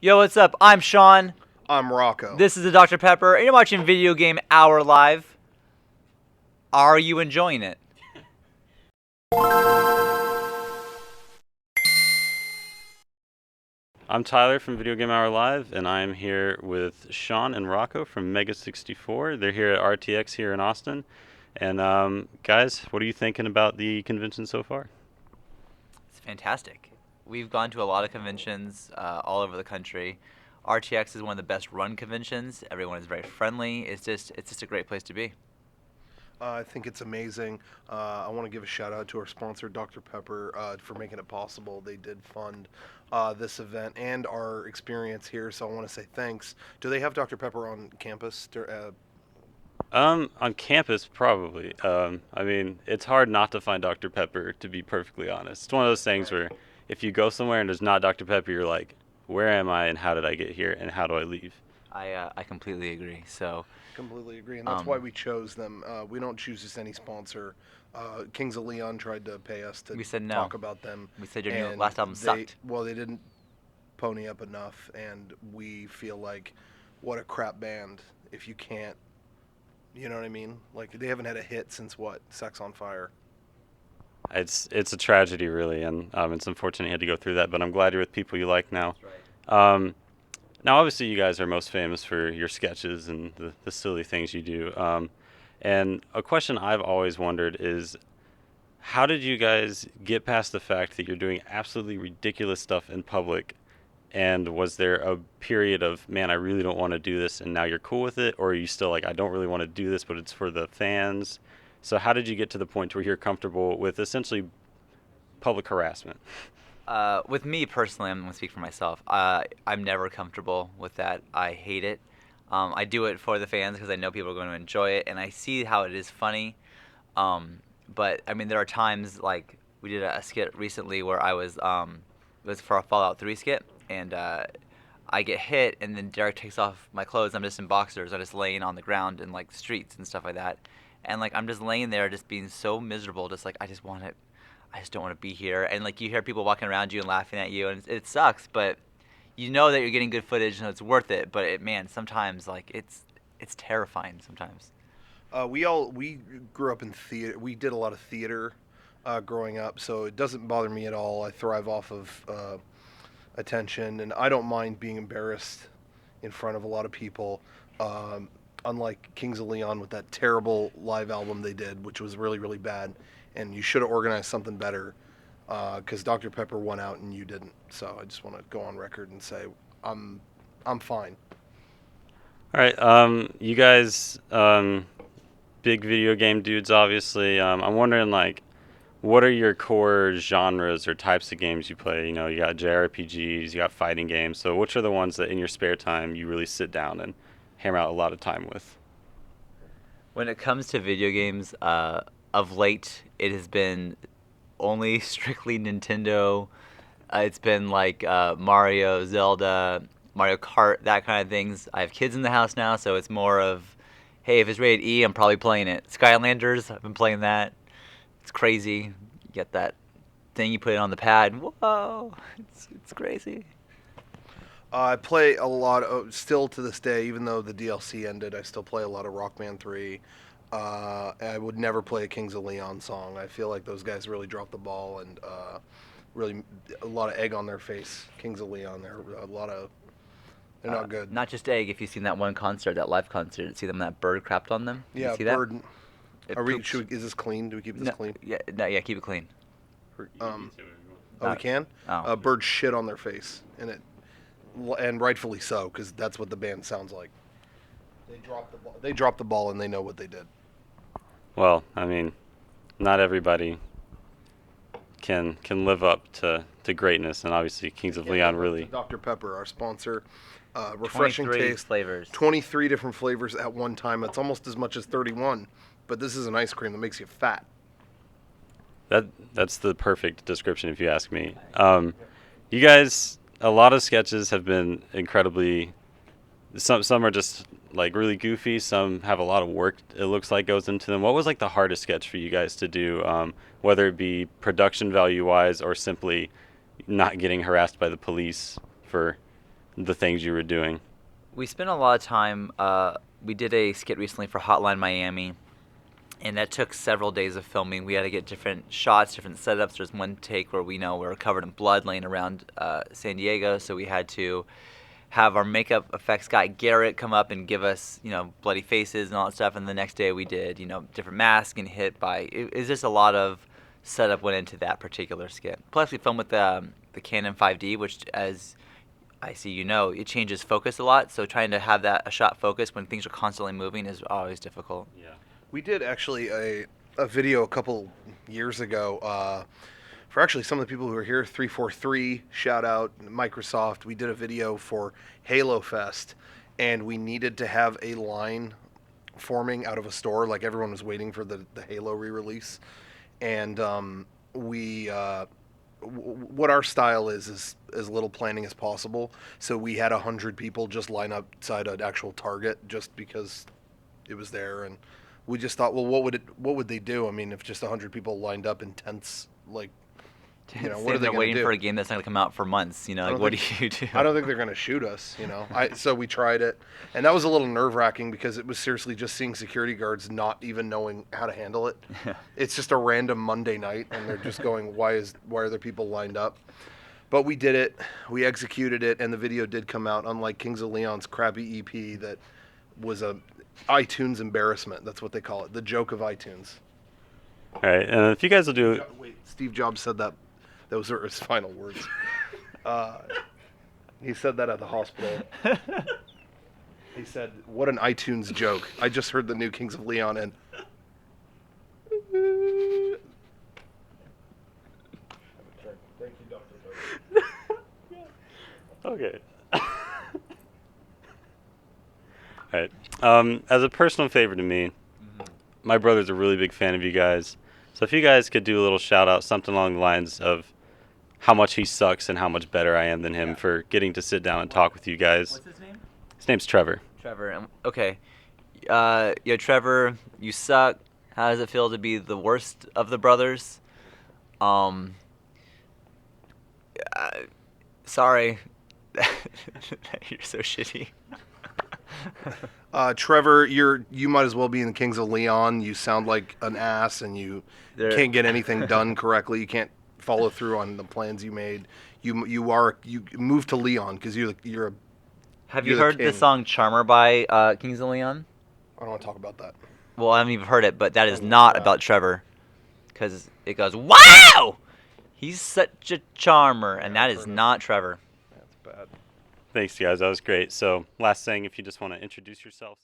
Yo, what's up? I'm Shawn. I'm Rocco. This is the Dr. Pepper, and you're watching Video Game Hour Live. Are you enjoying it? I'm Tyler from Video Game Hour Live, and I'm here with Shawn and Rocco from Mega 64. They're here at RTX here in Austin. And guys, what are you thinking about the convention so far? It's fantastic. We've gone to a lot of conventions all over the country. RTX is one of the best run conventions. Everyone is very friendly. It's just a great place to be. I think it's amazing. I want to give a shout out to our sponsor, Dr. Pepper, for making it possible. They did fund this event and our experience here, so I want to say thanks. Do they have Dr. Pepper on campus? On campus, probably. I mean, it's hard not to find Dr. Pepper, to be perfectly honest. It's one of those things where if you go somewhere and there's not Dr. Pepper, you're like, where am I and how did I get here and how do I leave? I completely agree. So Completely agree, and that's why we chose them. We don't choose just any sponsor. Kings of Leon tried to pay us to We said no. talk about them. we said your new and last album sucked. Well, they didn't pony up enough, and we feel like, what a crap band if you can't, you know what I mean? Like, they haven't had a hit since, what, Sex on Fire? It's a tragedy, really, and it's unfortunate you had to go through that, but I'm glad you're with people you like now. That's right. Now, obviously, you guys are most famous for your sketches and the silly things you do. And a question I've always wondered is, how did you guys get past the fact that you're doing absolutely ridiculous stuff in public? And was there a period of, man, I really don't want to do this, and now you're cool with it? Or are you still like, I don't really want to do this, but it's for the fans? So how did you get to the point where you're comfortable with essentially public harassment? With me personally, I'm gonna speak for myself. I'm never comfortable with that. I hate it. I do it for the fans because I know people are going to enjoy it, and I see how it is funny. But I mean, there are times like we did a skit recently where it was for a Fallout 3 skit, and I get hit, and then Derek takes off my clothes. I'm just in boxers. I'm just laying on the ground in like streets and stuff like that, and like I'm just laying there, just being so miserable, just like I just don't want to be here. And like you hear people walking around you and laughing at you, and it sucks, but you know that you're getting good footage and it's worth it. But man, sometimes like it's terrifying sometimes. We grew up in theater. We did a lot of theater growing up, so it doesn't bother me at all. I thrive off of attention, and I don't mind being embarrassed in front of a lot of people. Unlike Kings of Leon with that terrible live album they did, which was really, really bad, and you should have organized something better, because Dr. Pepper won out and you didn't. So I just want to go on record and say I'm fine. All right, you guys, big video game dudes, obviously. I'm wondering, like, what are your core genres or types of games you play? You know, you got JRPGs, you got fighting games. So which are the ones that in your spare time you really sit down and hammer out a lot of time with? When it comes to video games, of late it has been only strictly Nintendo. It's been like Mario, Zelda, Mario Kart, that kind of things. I have kids in the house now, so it's more of, hey, if it's rated E, I'm probably playing it. Skylanders, I've been playing that. It's crazy. You get that thing, you put it on the pad. Whoa, it's crazy. I play a lot of, still to this day, even though the DLC ended, I still play a lot of Rockman 3. I would never play a Kings of Leon song. I feel like those guys really dropped the ball, and really a lot of egg on their face. Kings of Leon, they're not good. Not just egg. If you've seen that one concert, that live concert, see them, that bird crapped on them. Yeah, you see bird. That? Is this clean? Do we keep this clean? Yeah, keep it clean. We can. Oh. Bird shit on their face, and rightfully so, because that's what the band sounds like. They dropped the ball, and they know what they did. Well, I mean, not everybody can live up to greatness, and obviously Kings of Leon really. Dr. Pepper, our sponsor, refreshing 23 taste, flavors. 23 different flavors at one time. That's almost as much as 31, but this is an ice cream that makes you fat. That's the perfect description, if you ask me. You guys, a lot of sketches have been incredibly. Some are just like really goofy. Some have a lot of work, it looks like, goes into them. What was like the hardest sketch for you guys to do, whether it be production value wise or simply not getting harassed by the police for the things you were doing? We spent a lot of time. We did a skit recently for Hotline Miami, and that took several days of filming. We had to get different shots, different setups. There's one take where we know we're covered in blood laying around San Diego, so we had to have our makeup effects guy Garrett come up and give us, bloody faces and all that stuff. And the next day we did, different masks and hit by. It's just a lot of setup went into that particular skit. Plus, we filmed with the Canon 5D, which, as I see, it changes focus a lot. So trying to have a shot focus when things are constantly moving is always difficult. Yeah. We did actually a video a couple years ago for actually some of the people who are here. 343, shout out Microsoft. We did a video for Halo Fest, and we needed to have a line forming out of a store, like everyone was waiting for the Halo re-release, and what our style is as little planning as possible. So we had 100 people just line up beside an actual target just because it was there, and we just thought, well, what would they do? I mean, if just 100 people lined up in tents, like, what are they They're going to waiting do? for a game that's not going to come out for months. What do you do? I don't think they're going to shoot us. So we tried it, and that was a little nerve-wracking because it was seriously just seeing security guards not even knowing how to handle it. It's just a random Monday night, and they're just going, why are there people lined up? But we did it, we executed it, and the video did come out. Unlike Kings of Leon's crappy EP, that was a iTunes embarrassment. That's what they call it, the joke of iTunes. All right, and if you guys will do, Wait, Steve Jobs said that. Those were his final words. He said that at the hospital. He said, "What an iTunes joke! I just heard the new Kings of Leon and." Thank you, Dr. okay. All right. As a personal favor to me, my brother's a really big fan of you guys. So if you guys could do a little shout out, something along the lines of how much he sucks and how much better I am than him for getting to sit down and talk with you guys. What's his name? His name's Trevor. Trevor. Okay. Trevor, you suck. How does it feel to be the worst of the brothers? Sorry. You're so shitty. Trevor, you might as well be in the Kings of Leon. You sound like an ass, and you can't get anything done correctly. You can't follow through on the plans you made. You moved to Leon because you're a. Have you're you the heard the king. song "Charmer" by Kings of Leon? I don't want to talk about that. Well, I haven't even heard it, but that is Oh, not wow. about Trevor, because it goes, "Wow, he's such a charmer," and that is not Trevor. That's bad. Thanks, guys. That was great. So, last thing, if you just want to introduce yourselves.